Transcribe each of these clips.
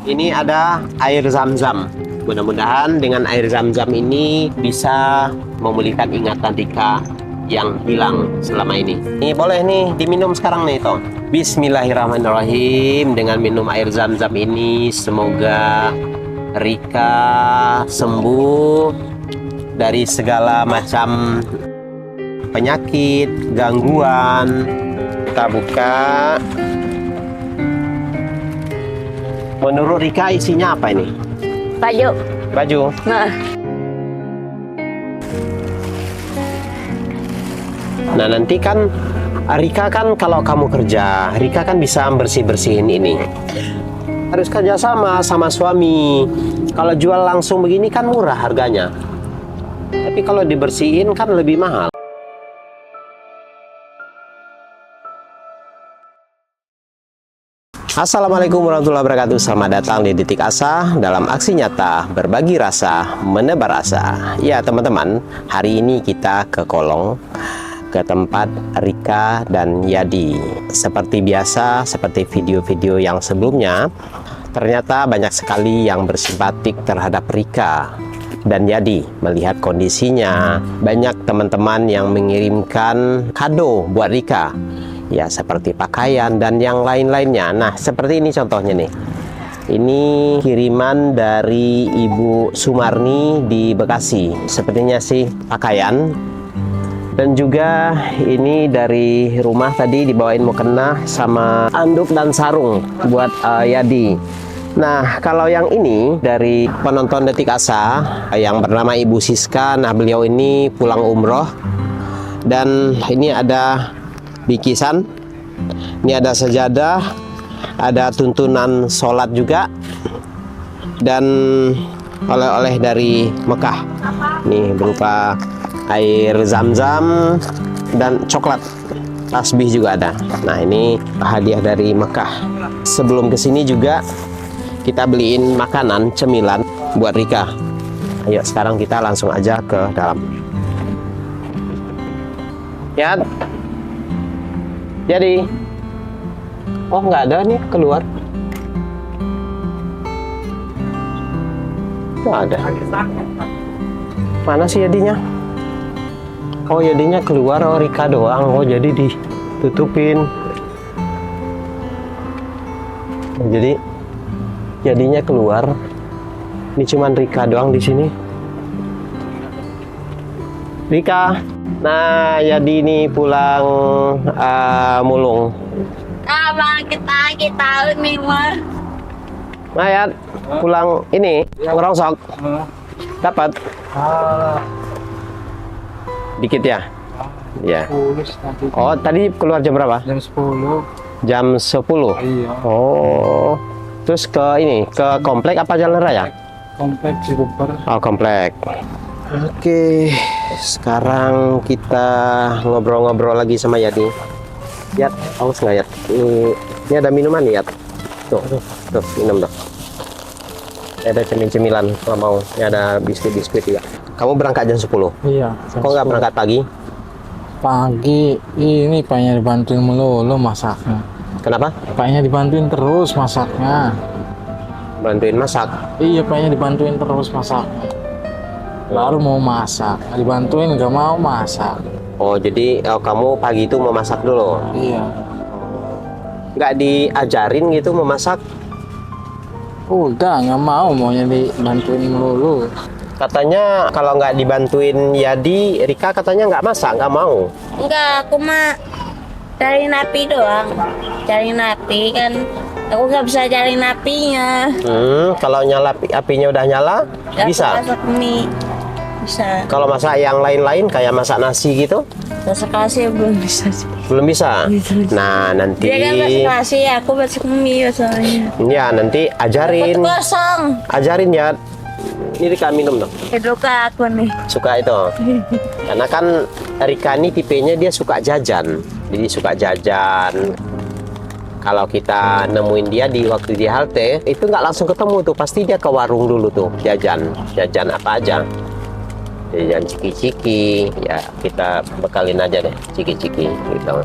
Ini ada air zam-zam. Mudah-mudahan dengan air zam-zam ini bisa memulihkan ingatan Rika yang hilang selama ini. Ini boleh nih diminum sekarang nih Toh. Bismillahirrahmanirrahim. Dengan minum air zam-zam ini semoga Rika sembuh dari segala macam penyakit, gangguan. Kita buka. Menurut Rika isinya apa ini? Baju. Baju. Nah nanti kan Rika kan kalau kamu kerja, Rika kan bisa bersih-bersihin ini. Harus kerja sama suami. Kalau jual langsung begini kan murah harganya. Tapi kalau dibersihin kan lebih mahal. Assalamualaikum warahmatullahi wabarakatuh. Selamat datang di Detik Asa dalam aksi nyata berbagi rasa, menebar asa. Ya teman-teman, hari ini kita ke Kolong, ke tempat Rika dan Yadi. Seperti biasa, seperti video-video yang sebelumnya, ternyata banyak sekali yang bersimpatik terhadap Rika dan Yadi. Melihat kondisinya, banyak teman-teman yang mengirimkan kado buat Rika. Ya seperti pakaian dan yang lain-lainnya. Nah seperti ini contohnya nih. Ini kiriman dari Ibu Sumarni di Bekasi. Sepertinya sih pakaian. Dan juga ini dari rumah tadi dibawain mukena sama anduk dan sarung buat Yadi. Nah kalau yang ini dari penonton Detik Asa yang bernama Ibu Siska. Nah beliau ini pulang umroh. Dan ini ada bikisan, ini ada sejadah, ada tuntunan sholat juga, dan oleh-oleh dari Mekah. Ini berupa air zam-zam dan coklat, tasbih juga ada. Nah ini hadiah dari Mekah. Sebelum kesini juga kita beliin makanan cemilan buat Rika. Ayo sekarang kita langsung aja ke dalam. Ya. Jadi, oh nggak ada nih keluar. Nggak ada. Mana sih Yadinya? Oh Yadinya keluar, oh Rika doang. Oh jadi ditutupin. Nah, jadi Yadinya keluar. Ini cuman Rika doang di sini. Rika. Nah, Yadi ini pulang mulung. Abang kita nih mah. Nah, ya, pulang ini ngerongsok. Dapat. Dikit ya? Ya. Oh, tadi keluar jam berapa? Jam 10. Jam 10. Iya. Oh. Terus ke ini, ke komplek apa jalan raya? Komplek Cikuper. Oh, komplek. Oke, sekarang kita ngobrol-ngobrol lagi sama Yadi. Yat, haus nggak Yat? Ini ada minuman nih Yat. Tuh, minum dong. Ini ada cemil-cemilan kalau mau. Ini ada biskuit-biskuit juga. Kamu berangkat jam 10? Iya. Kok nggak berangkat pagi? Pagi ini paknya dibantuin melulu masaknya. Kenapa? Paknya dibantuin terus masaknya. Bantuin masak? Iya, paknya dibantuin terus masaknya. Baru mau masak, dibantuin nggak mau masak. Oh, jadi kamu pagi itu memasak dulu? Iya. Nggak diajarin gitu memasak? Udah nggak maunya dibantuin melulu. Katanya kalau nggak dibantuin Yadi, Rika katanya nggak masak, nggak mau. Enggak, aku mah cari napi doang. Cari napi kan. Aku nggak bisa cari napinya. Kalau nyala apinya udah nyala, Gak bisa? masak mie. Bisa. Kalau masak yang lain-lain kayak masak nasi gitu? Masak nasi belum bisa sih. Belum bisa? Nah, nanti... Dia kan masak nasi, aku masak mie soalnya. Ya, nanti ajarin. Perut kosong. Ajarin ya. Ini Rika minum dong. Itu ke aku nih. Suka itu. Karena kan Rika ini tipenya dia suka jajan. Jadi suka jajan. Kalau kita nemuin dia di waktu di halte, itu nggak langsung ketemu tuh. Pasti dia ke warung dulu tuh, jajan. Jajan apa aja. Jajan ciki-ciki. Ya, kita bekalin aja deh, ciki-ciki. Gitu.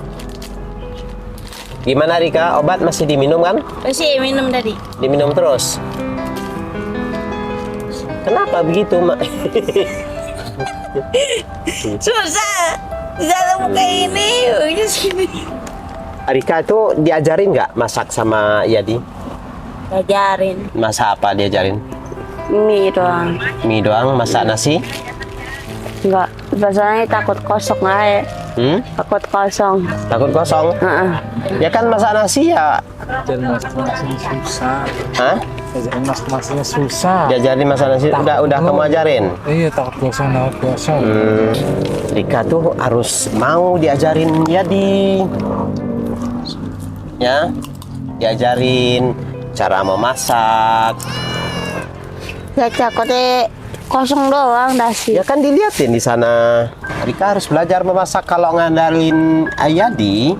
Gimana Rika? Obat masih diminum kan? Masih minum tadi. Diminum terus. Kenapa begitu, Mak? Susah. Dalam kayak ini. Rika itu diajarin nggak masak sama Yadi? Ajarin. Masak apa diajarin? Mie doang. Mie doang, masak nasi? Enggak. Biasanya takut kosong aja. Takut kosong. Takut kosong? Heeh. Ya kan masak nasi ya. Jadi masak-masaknya susah. Hah? Jadi masak-masaknya susah. Diajarin masak nasi? Udah kamu ajarin? Iya, takut gosong. Rika tuh harus mau diajarin Yadi. Ya, diajarin cara memasak. Ya takutnya kosong doang nasi. Ya kan dilihatin di sana. Rika harus belajar memasak. Kalau ngandalin Yadi,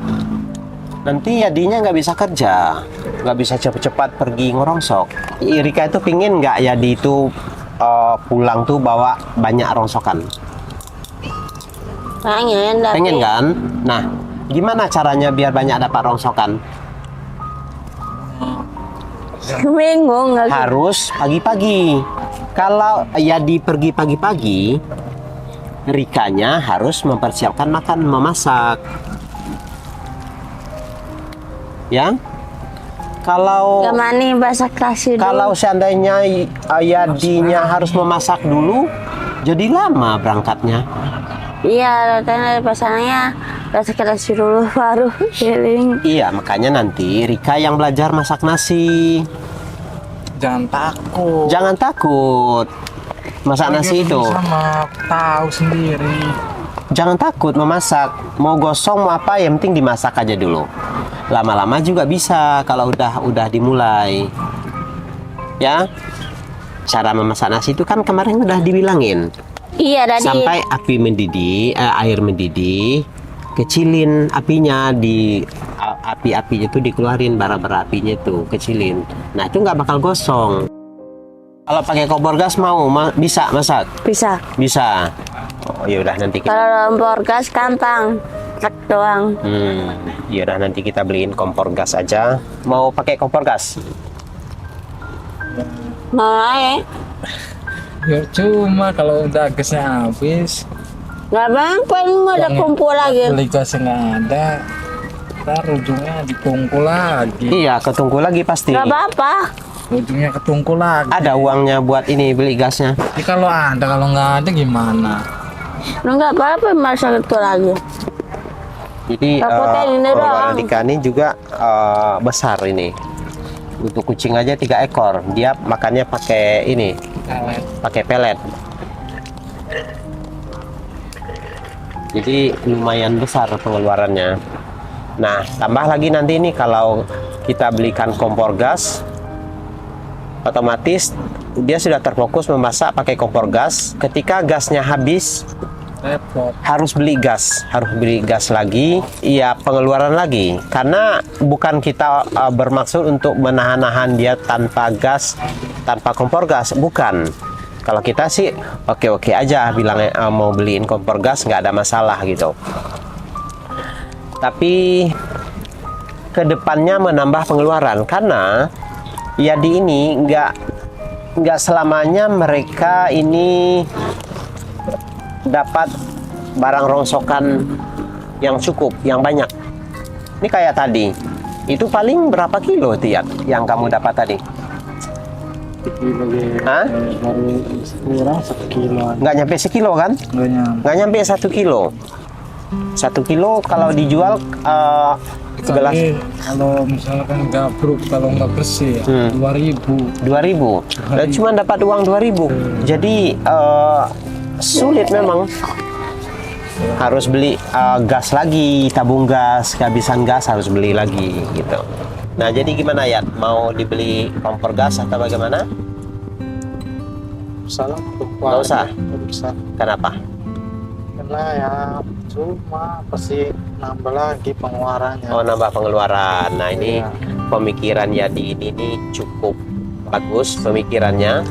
nanti Yadinya nggak bisa kerja, nggak bisa cepat-cepat pergi ngerongsok. Rika itu pingin nggak Yadi itu pulang tuh bawa banyak rongsokan? Pengen, tapi Pengen kan? Nah, gimana caranya biar banyak dapat rongsokan? bingung nggak sih? Harus pagi-pagi. Kalau Yadi pergi pagi-pagi, Rikanya harus mempersiapkan makan, memasak. Ya? Kalau Gimana bahasa kasih dulu? kalau seandainya Yadinya harus memasak dulu, jadi lama berangkatnya. Iya, katanya pasangannya bahasa kasih dulu baru healing. Iya, makanya nanti Rika yang belajar masak nasi. Jangan takut. Jangan takut masak nasi itu. Sama tahu sendiri. Jangan takut memasak. Mau gosong mau apa, yang penting dimasak aja dulu. Lama-lama juga bisa kalau udah dimulai. Ya. Cara memasak nasi itu kan kemarin udah dibilangin. Iya, tadi. Sampai api mendidih, air mendidih, kecilin apinya, di api-apinya itu dikeluarin, bara-bara apinya itu kecilin. Nah, itu nggak bakal gosong. Kalau pakai kompor gas bisa masak? Bisa. Bisa. Oh, ya udah nanti kita Kalau kompor gas gampang, trek doang. ya udah nanti kita beliin kompor gas aja. Mau pakai kompor gas? Mau aja. Ya cuma kalau udah gasnya habis, Nggak bangkuan mau ada kumpul lagi. beli gasnya nggak ada, ntar ujungnya ditungku lagi. Iya, ketunggu lagi pasti. Nggak apa-apa. Ujungnya ketungku lagi. Ada uangnya buat ini beli gasnya. Jadi kalau ada, kalau nggak ada gimana? Nggak apa-apa masa itu lagi. Jadi Takutnya ini pengeluaran doang. Rika ini juga besar ini. Untuk kucing aja 3 ekor. Dia makannya pakai ini, pakai pelet. Jadi lumayan besar pengeluarannya. Nah, tambah lagi nanti ini kalau kita belikan kompor gas, otomatis dia sudah terfokus memasak pakai kompor gas. Ketika gasnya habis, Repot. harus beli gas lagi, iya pengeluaran lagi, karena bukan kita bermaksud untuk menahan-nahan dia tanpa gas, tanpa kompor gas, bukan. Kalau kita sih oke-oke aja bilang mau beliin kompor gas, nggak ada masalah gitu. Tapi kedepannya menambah pengeluaran, karena Yadi ini nggak selamanya mereka ini dapat barang rongsokan yang cukup, yang banyak. Ini kayak tadi, itu paling berapa kilo Tiat yang kamu dapat tadi? Hah? Baru kurang 1 kilo. Nggak nyampe sekilo kan? Nggak nyampe 1 kilo. 1 kilo kalau dijual sebelas Kali kalau misalkan gabruk, kalau nggak bersih ya, 2.000. 2.000. Dan cuma dapat uang 2.000. Jadi sulit memang. Harus beli gas lagi, tabung gas, kehabisan gas harus beli lagi gitu. Nah, jadi gimana ya? Mau dibeli kompor gas atau bagaimana? Salah Nggak usah. Bisa. Kenapa? Karena ya cuma pasti nambah lagi pengeluarannya. Oh, nambah pengeluaran. Nah, ini Iya. pemikiran Yadi ini cukup bagus pemikirannya.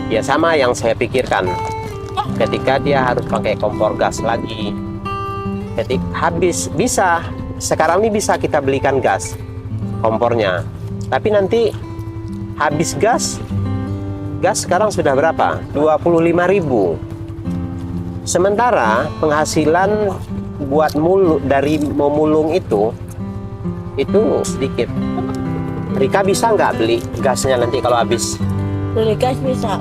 Ya sama yang saya pikirkan. Ketika dia harus pakai kompor gas lagi, ketika habis bisa sekarang ini bisa kita belikan gas kompornya, tapi nanti habis gas sekarang sudah berapa? 25.000. Sementara penghasilan buat dari memulung itu sedikit. Rika bisa nggak beli gasnya nanti kalau habis? Beli gas bisa.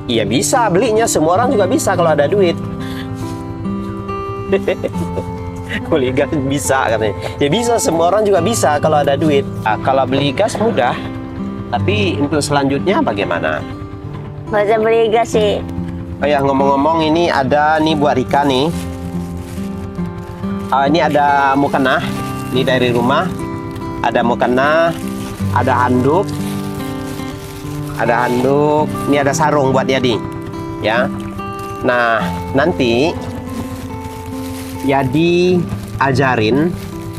Iya bisa, belinya semua orang juga bisa kalau ada duit. Beli gas bisa katanya. Ya bisa, semua orang juga bisa kalau ada duit. Nah, kalau beli gas mudah, tapi untuk selanjutnya bagaimana? Masa beli gas sih. Oh ya, ngomong-ngomong, ini ada nih buat Rika nih. Ini ada mukena, ini dari rumah. Ada mukena, ada handuk. Ini ada sarung buat Yadi. Ya. Nah, nanti Yadi ajarin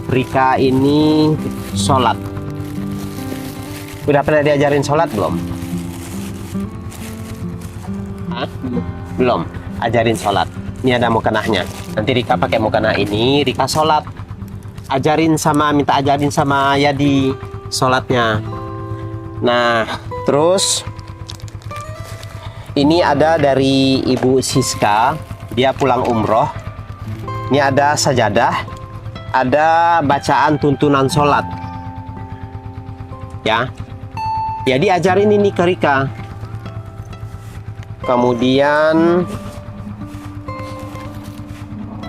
Rika ini sholat. Udah pernah diajarin sholat belum? Hah? Belum. Ajarin sholat. Ini ada mukanahnya. Nanti Rika pakai mukanah ini, Rika sholat. Minta ajarin sama Yadi sholatnya. Nah, terus ini ada dari Ibu Siska. Dia pulang umroh. Ini ada sajadah, ada bacaan tuntunan sholat. Ya. Jadi ajarin ini ke Rika. Kemudian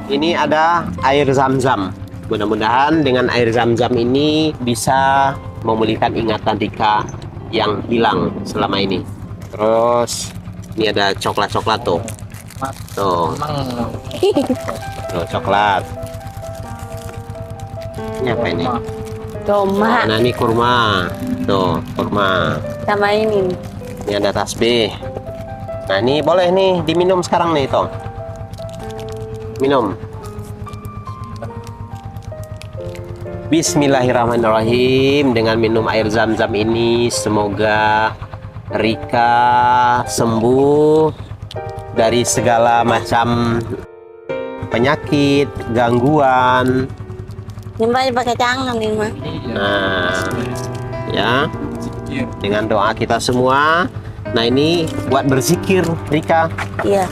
ini ada air zam-zam. Mudah-mudahan dengan air zam-zam ini bisa memulihkan ingatan Rika yang hilang selama ini. Terus ini ada coklat-coklat tuh. Tuh. Tuh, coklat. Ini apa ini? Cuma Nah, ini kurma. Tuh, kurma. sama ini. Ini ada tasbih. Nah, ini boleh nih diminum sekarang nih, Tom. Minum. Bismillahirrahmanirrahim. Dengan minum air zam-zam ini, semoga Rika sembuh dari segala macam penyakit, gangguan. Ini pakai tangan ini mah. Nah, ya, dengan doa kita semua. Nah, ini buat berzikir Rika. Iya.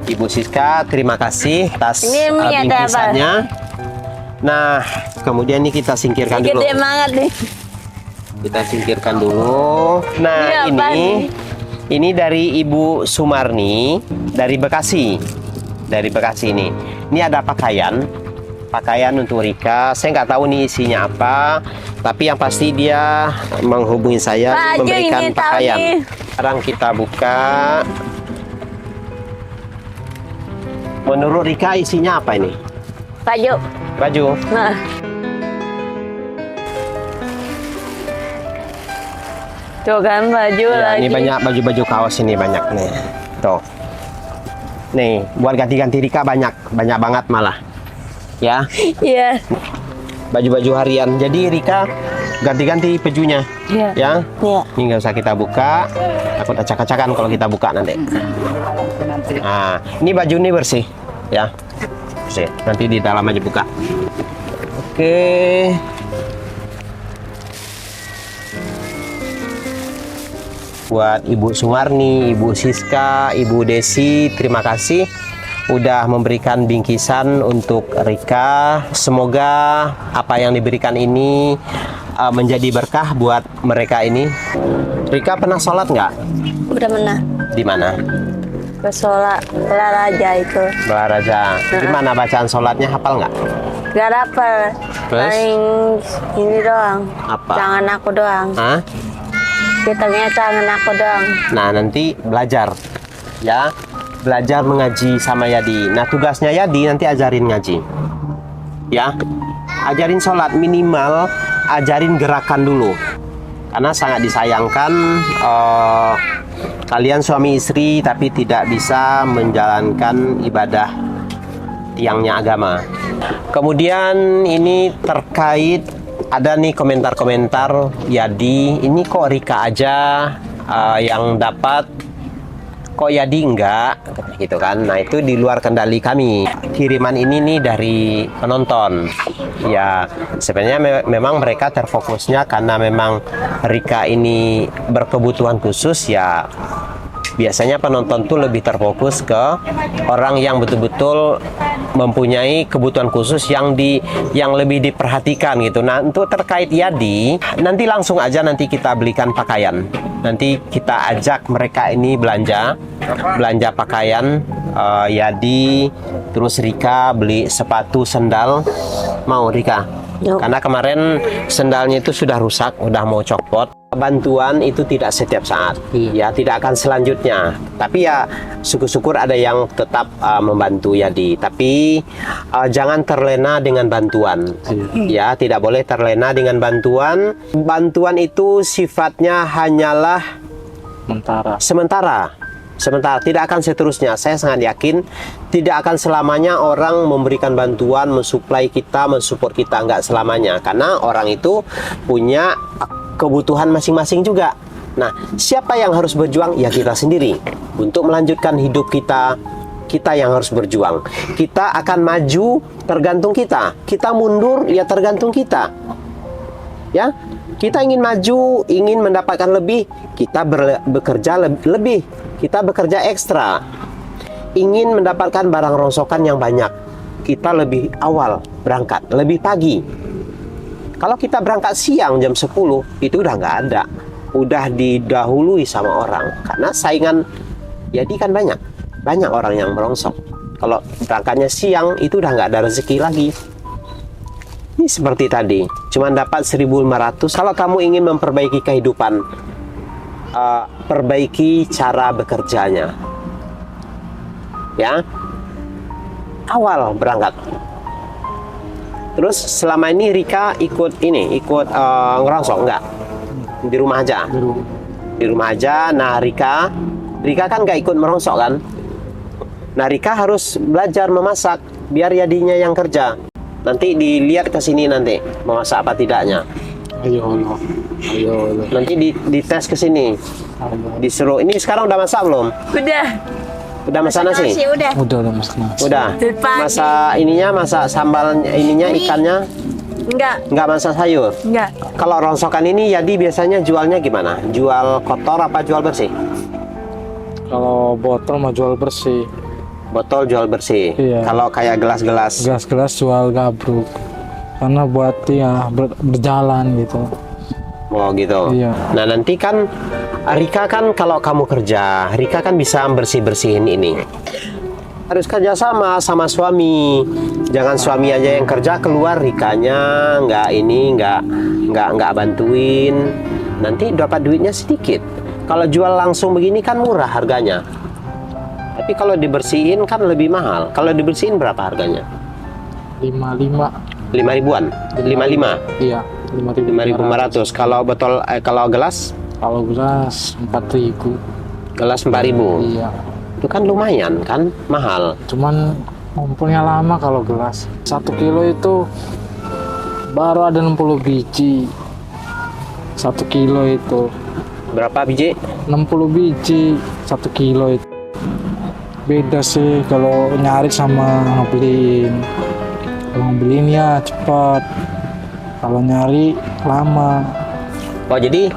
Ibu Siska, terima kasih atas Ini ada apa? bingkisannya. Nah, kemudian ini kita singkirkan dulu. Gede banget nih. Kita singkirkan dulu. Nah, Ini apa nih? ini dari Ibu Sumarni dari Bekasi. Dari Bekasi ini. Ini ada pakaian untuk Rika. Saya nggak tahu nih isinya apa, tapi yang pasti dia menghubungi saya Baju memberikan ini tahu pakaian. nih. Sekarang kita buka. Menurut Rika isinya apa ini? Baju. Baju. Nah. Tuh kan baju Ya, lagi. ini banyak baju-baju kaos ini banyak nih. Tuh. Nih, buat ganti-ganti Rika banyak banget malah. Ya, Iya. baju-baju harian. Jadi Rika ganti-ganti bajunya. Iya. Ya. Iya. Ini nggak usah kita buka. Takut acak-acakan kalau kita buka nanti. Nah, ini baju ini bersih. Ya. Bersih. Nanti di dalam aja buka. Oke. Buat Ibu Sumarni, Ibu Siska, Ibu Desi, terima kasih udah memberikan bingkisan untuk Rika. Semoga apa yang diberikan ini menjadi berkah buat mereka ini. Rika pernah sholat nggak? Udah pernah. Di mana? Ke sholat Belaraja itu. Belaraja. Gimana bacaan sholatnya, hafal nggak? Gak dapet. Terus? Paling ini doang. Apa? Tangan aku doang. Hah? Hitungnya tangan aku doang. Nah, nanti belajar. Ya, belajar mengaji sama Yadi. Nah, tugasnya Yadi nanti ajarin ngaji. Ya, ajarin sholat, minimal ajarin gerakan dulu. Karena sangat disayangkan kalian suami istri tapi tidak bisa menjalankan ibadah tiangnya agama. Kemudian ini terkait ada nih komentar-komentar Yadi, ini kok Rika aja yang dapat kok Yadi enggak gitu kan. Nah itu di luar kendali kami. Kiriman ini nih dari penonton ya, sebenarnya memang mereka terfokusnya karena memang Rika ini berkebutuhan khusus ya. Biasanya penonton tuh lebih terfokus ke orang yang betul-betul mempunyai kebutuhan khusus yang lebih diperhatikan gitu. Nah untuk terkait Yadi, nanti langsung aja nanti kita belikan pakaian. Nanti kita ajak mereka ini belanja pakaian, Yadi, terus Rika beli sepatu sendal. Mau Rika? Karena kemarin sendalnya itu sudah rusak, udah mau copot. Bantuan itu tidak setiap saat, ya tidak akan selanjutnya. Tapi ya syukur-syukur ada yang tetap membantu Yadi. Tapi jangan terlena dengan bantuan, ya tidak boleh terlena dengan bantuan. Bantuan itu sifatnya hanyalah sementara, tidak akan seterusnya. Saya sangat yakin tidak akan selamanya orang memberikan bantuan, mensuplai kita, mensupport kita, nggak selamanya. Karena orang itu punya kebutuhan masing-masing juga. Nah, siapa yang harus berjuang? Ya kita sendiri. Untuk melanjutkan hidup kita, kita yang harus berjuang. Kita akan maju tergantung kita. Kita mundur ya tergantung kita. Ya, kita ingin maju, ingin mendapatkan lebih, kita bekerja lebih. Kita bekerja ekstra. Ingin mendapatkan barang rongsokan yang banyak, kita lebih awal berangkat, lebih pagi. Kalau kita berangkat siang jam 10, itu udah nggak ada. Udah didahului sama orang. Karena saingan Yadi kan banyak orang yang merongsok. Kalau berangkatnya siang, itu udah nggak ada rezeki lagi. Ini seperti tadi, cuma dapat 1.500. Kalau kamu ingin memperbaiki kehidupan, perbaiki cara bekerjanya. Ya, awal berangkat. Terus selama ini Rika ikut ngerongsok enggak? Di rumah aja. Di rumah aja. Nah Rika kan nggak ikut merongsok kan? Nah Rika harus belajar memasak biar Yadinya yang kerja. Nanti dilihat ke sini nanti memasak apa tidaknya. Ayo. Nanti dites ke sini. Disuruh. Ini sekarang udah masak belum? Udah masak nasi? Udah masak nasi. Udah. Masak sambal ininya, ikannya? Enggak masak sayur? Enggak. Kalau rongsokan ini Yadi biasanya jualnya gimana? Jual kotor apa jual bersih? Kalau botol mah jual bersih. Botol jual bersih. Iya. Kalau kayak gelas-gelas? Gelas jual gabruk. Karena buat ya berjalan gitu. Oh gitu. Iya. Nah nanti kan Rika kan kalau kamu kerja, Rika kan bisa bersih-bersihin ini. Harus kerja sama suami. Jangan suami aja yang kerja, keluar Rikanya nggak bantuin. Nanti dapat duitnya sedikit. Kalau jual langsung begini kan murah harganya. Tapi kalau dibersihin kan lebih mahal. Kalau dibersihin berapa harganya? 5 ribuan? 55? Iya, 5.500. Kalau kalau gelas? Kalau gelas 4.000. Gelas 4.000. Iya. Itu kan lumayan kan, mahal. Cuman ngumpulnya lama kalau gelas. 1 kilo itu baru ada 60 biji. 1 kilo itu. Berapa biji? 60 biji 1 kilo itu. Beda sih kalau nyari sama ngebeliin. Kalau ngebeliin ya cepat. Kalau nyari lama. Oh jadi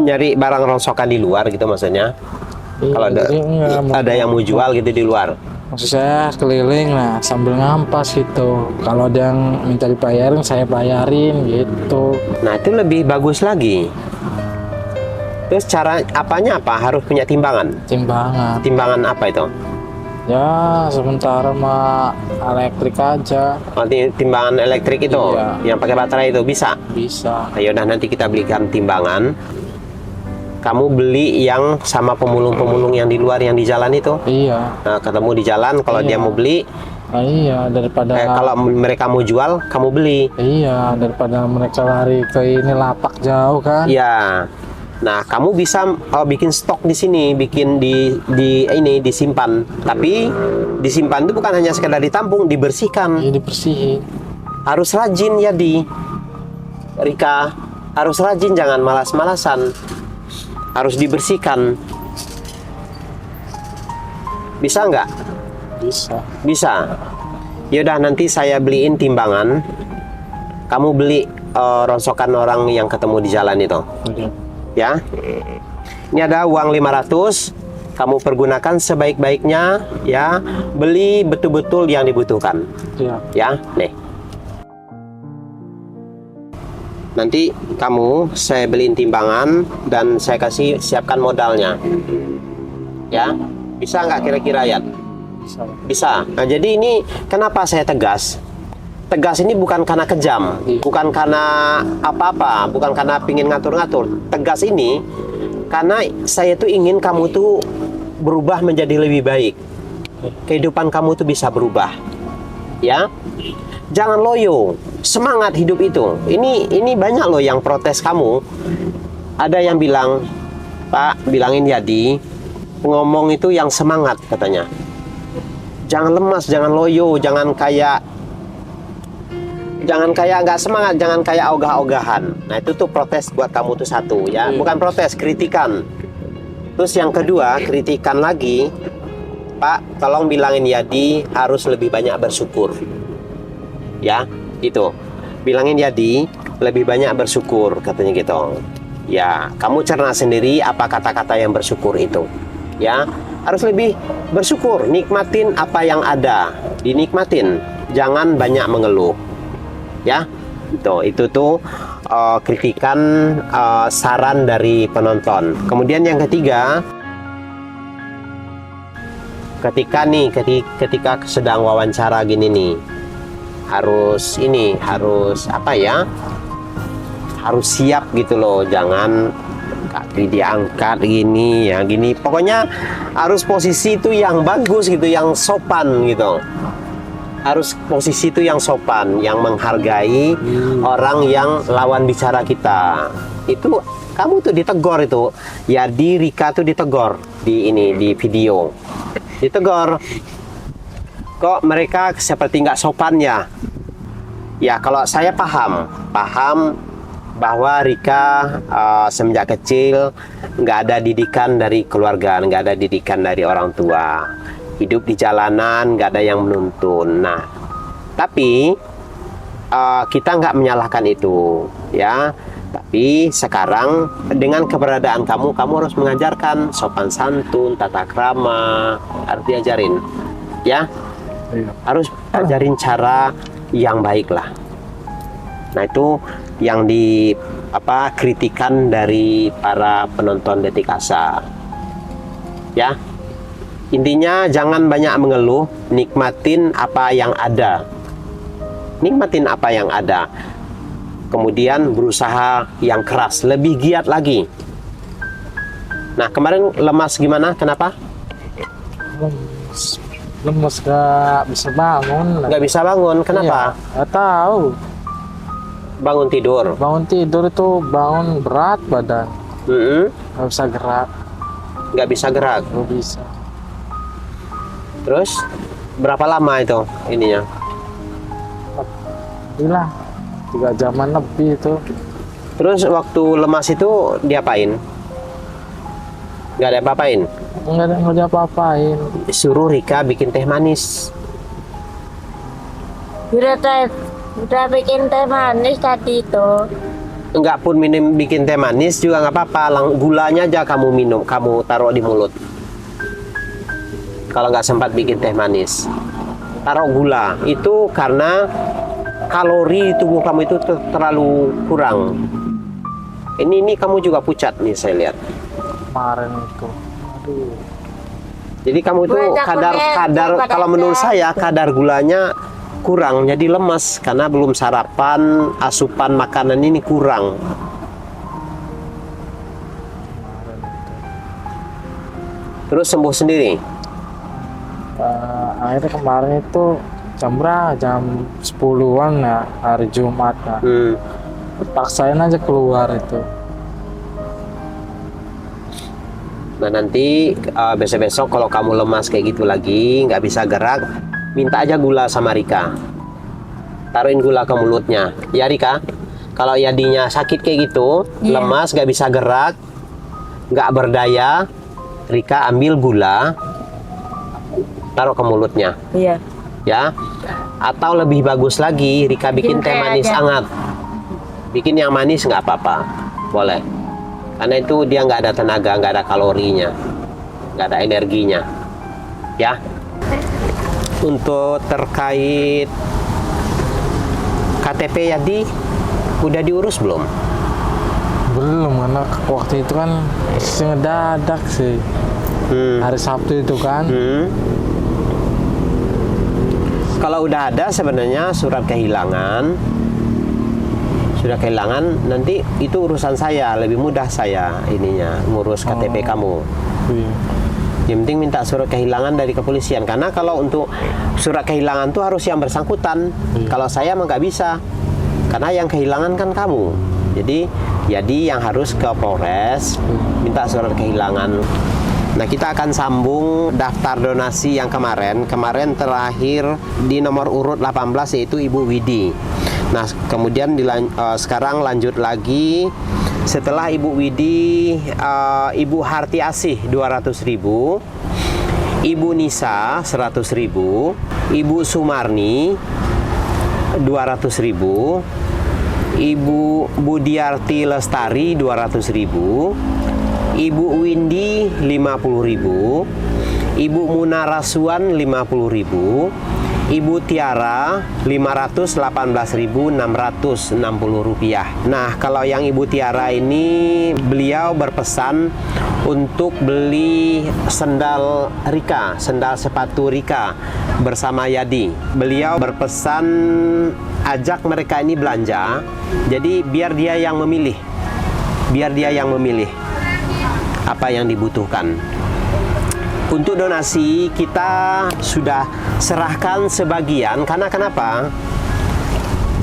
nyari barang rongsokan di luar gitu maksudnya? Kalau ada yang mau jual gitu di luar? Maksud saya keliling lah sambil ngampas gitu. Kalau ada yang minta dibayarin saya bayarin gitu. Nah itu lebih bagus lagi. Terus cara apanya apa? Harus punya timbangan? Timbangan apa itu? Ya sementara mah elektrik aja. Oh, timbangan elektrik itu? Iya. Yang pakai baterai itu bisa? Bisa. Ayo dah nanti kita belikan timbangan. Kamu beli yang sama pemulung-pemulung yang di luar yang di jalan itu? Iya. Nah, ketemu di jalan kalau dia mau beli. Nah, iya daripada kalau mereka mau jual, kamu beli. Iya, daripada mereka lari ke ini lapak jauh kan. Iya. Nah, kamu bisa bikin stok di sini, bikin disimpan. Tapi disimpan itu bukan hanya sekedar ditampung, dibersihkan. Iya, dibersihin. Harus rajin ya Rika. Harus rajin, jangan malas-malasan. Harus dibersihkan. Bisa nggak? Bisa. Bisa. Yaudah, nanti saya beliin timbangan. Kamu beli ronsokan orang yang ketemu di jalan itu. Oke. Ya. Ini ada uang 500. Kamu pergunakan sebaik-baiknya, ya. Beli betul-betul yang dibutuhkan. Iya. Ya, nih. Nanti saya beliin timbangan dan saya kasih siapkan modalnya. Ya. Bisa nggak kira-kira ya? Bisa. Bisa. Nah, jadi ini kenapa saya tegas? Tegas ini bukan karena kejam, bukan karena apa-apa, bukan karena pingin ngatur-ngatur. Tegas ini karena saya tuh ingin kamu tuh berubah menjadi lebih baik. Kehidupan kamu tuh bisa berubah. Ya. Jangan loyo. Semangat hidup itu. Ini banyak loh yang protes kamu. Ada yang bilang, "Pak, bilangin Yadi, ngomong itu yang semangat," katanya. Jangan lemas, jangan loyo, jangan kayak nggak semangat, jangan kayak ogah-ogahan. Nah, itu tuh protes buat kamu tuh satu, ya. Bukan protes, kritikan. Terus yang kedua, kritikan lagi, "Pak, tolong bilangin Yadi harus lebih banyak bersyukur." Ya, itu. Bilangin Yadi lebih banyak bersyukur, katanya gitu. Ya, kamu cerna sendiri apa kata-kata yang bersyukur itu. Ya, harus lebih bersyukur, nikmatin apa yang ada, dinikmatin, jangan banyak mengeluh. Ya, itu tuh kritikan, saran dari penonton. Kemudian yang ketiga, ketika sedang wawancara gini nih, harus apa ya, harus siap gitu loh, jangan kaki diangkat gini ya, gini. Pokoknya harus posisi itu yang bagus gitu, yang sopan gitu. Harus posisi itu yang sopan, yang menghargai orang yang lawan bicara kita. Itu kamu tuh ditegor itu. Ya, di Rika tuh ditegor di video. Ditegor. Kok mereka seperti nggak sopan ya? Ya, kalau saya paham bahwa Rika semenjak kecil nggak ada didikan dari keluarga, nggak ada didikan dari orang tua. Hidup di jalanan, nggak ada yang menuntun. Nah, tapi kita nggak menyalahkan itu, ya. Tapi sekarang dengan keberadaan kamu harus mengajarkan sopan santun, tata krama, harus diajarin, ya. Iya. Harus ajarin cara yang baik lah. Nah, itu yang kritikan dari para penonton Detik Asa, ya. Intinya jangan banyak mengeluh, nikmatin apa yang ada. Nikmatin apa yang ada. Kemudian berusaha yang keras, lebih giat lagi. Nah, kemarin lemas gimana? Kenapa? Lemes, gak bisa bangun. Nggak bisa bangun, kenapa? Iya, nggak tahu. Bangun tidur. Bangun tidur itu bangun berat badan. Nggak bisa gerak. Nggak bisa gerak. Nggak bisa. Terus berapa lama itu ininya? Gila, 3 jaman lebih itu. Terus waktu lemas itu diapain? Nggak ada apa-apain? Nggak ada apa-apain. Suruh Rika bikin teh manis. Udah bikin teh manis tadi itu. Enggak pun bikin teh manis juga nggak apa-apa. Gulanya aja kamu minum, kamu taruh di mulut. Kalau nggak sempat bikin teh manis, taruh gula. Itu karena kalori tubuh kamu itu terlalu kurang. Ini kamu juga pucat nih, saya lihat. Kemarin itu. Aduh. Jadi kamu itu kadar kalau menurut saya kadar gulanya kurang, jadi lemas karena belum sarapan, asupan makanan ini kurang. Terus sembuh sendiri. Akhirnya kemarin itu jam berapa? Jam 10-an ya, hari Jumat. Paksain aja keluar itu. Nah, nanti besok-besok kalau kamu lemas kayak gitu lagi, nggak bisa gerak, minta aja gula sama Rika. Taruhin gula ke mulutnya. Ya Rika, kalau Yadinya sakit kayak gitu, lemas, nggak bisa gerak, nggak berdaya, Rika ambil gula, taruh ke mulutnya. Iya. Ya, atau lebih bagus lagi Rika bikin teh teh manis aja. hangat. Bikin yang manis nggak apa-apa, boleh, karena itu dia nggak ada tenaga, nggak ada kalorinya, nggak ada energinya, ya. Untuk terkait KTP Yadi udah diurus belum? Belum, karena waktu itu kan ngedadak sih. Hari Sabtu itu kan. Kalau udah ada sebenarnya surat kehilangan, nanti itu urusan saya, lebih mudah saya ininya ngurus KTP kamu. Iya. Yang penting minta surat kehilangan dari kepolisian, karena kalau untuk surat kehilangan tuh harus yang bersangkutan. Kalau saya mah nggak bisa, karena yang kehilangan kan kamu. Jadi yang harus ke Polres minta surat kehilangan. Nah, kita akan sambung daftar donasi yang kemarin terakhir di nomor urut 18 yaitu Ibu Widi. Nah, kemudian sekarang lanjut lagi setelah Ibu Widi, Ibu Harti Asih 200.000, Ibu Nisa 100.000, Ibu Sumarni 200.000, Ibu Budiarti Lestari 200.000, Ibu Windy 50.000, Ibu Munarasuan 50.000, Ibu Tiara 518.660 rupiah. Nah, kalau yang Ibu Tiara ini beliau berpesan untuk beli sendal Rika, sendal sepatu Rika bersama Yadi. Beliau berpesan ajak mereka ini belanja, jadi biar dia yang memilih, apa yang dibutuhkan. Untuk donasi kita sudah serahkan sebagian, karena kenapa?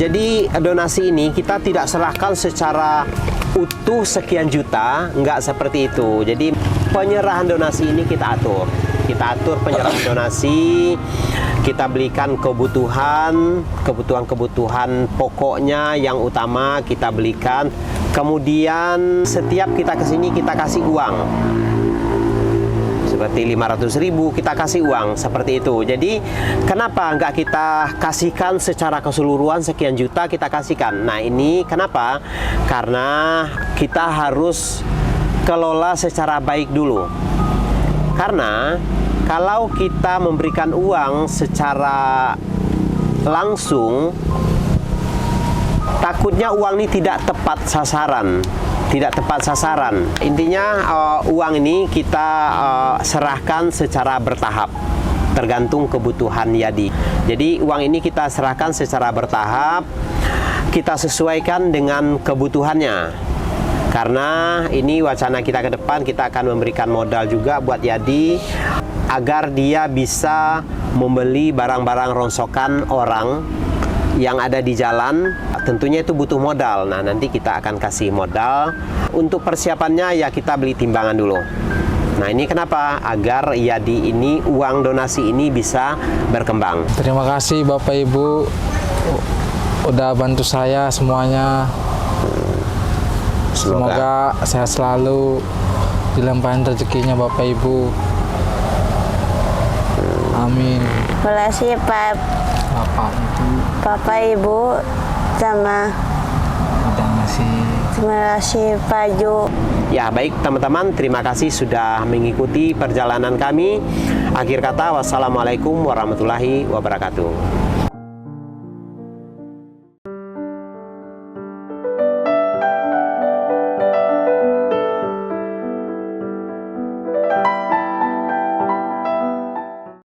Jadi donasi ini kita tidak serahkan secara utuh sekian juta, enggak seperti itu. Jadi penyerahan donasi ini kita atur penyerahan donasi, kita belikan kebutuhan pokoknya yang utama kita belikan. Kemudian setiap kita kesini kita kasih uang. Seperti 500.000 kita kasih uang, seperti itu. Jadi kenapa nggak kita kasihkan secara keseluruhan sekian juta kita kasihkan? Nah, ini kenapa? Karena kita harus kelola secara baik dulu. Karena kalau kita memberikan uang secara langsung, takutnya uang ini tidak tepat sasaran. Intinya uang ini kita serahkan secara bertahap, tergantung kebutuhan Yadi. Jadi uang ini kita serahkan secara bertahap, kita sesuaikan dengan kebutuhannya. Karena ini wacana kita ke depan, kita akan memberikan modal juga buat Yadi agar dia bisa membeli barang-barang rongsokan orang yang ada di jalan. Tentunya itu butuh modal. Nah, nanti kita akan kasih modal. Untuk persiapannya ya kita beli timbangan dulu. Nah, ini kenapa? Agar Yadi ini, uang donasi ini bisa berkembang. Terima kasih Bapak Ibu udah bantu saya semuanya. Semoga sehat selalu, dilimpahin rezekinya Bapak Ibu. Amin. Terima kasih Bapak Ibu sama udah ngasih. terima kasih Pak Ju. Ya, baik teman-teman, terima kasih sudah mengikuti perjalanan kami. Akhir kata, wassalamualaikum warahmatullahi wabarakatuh.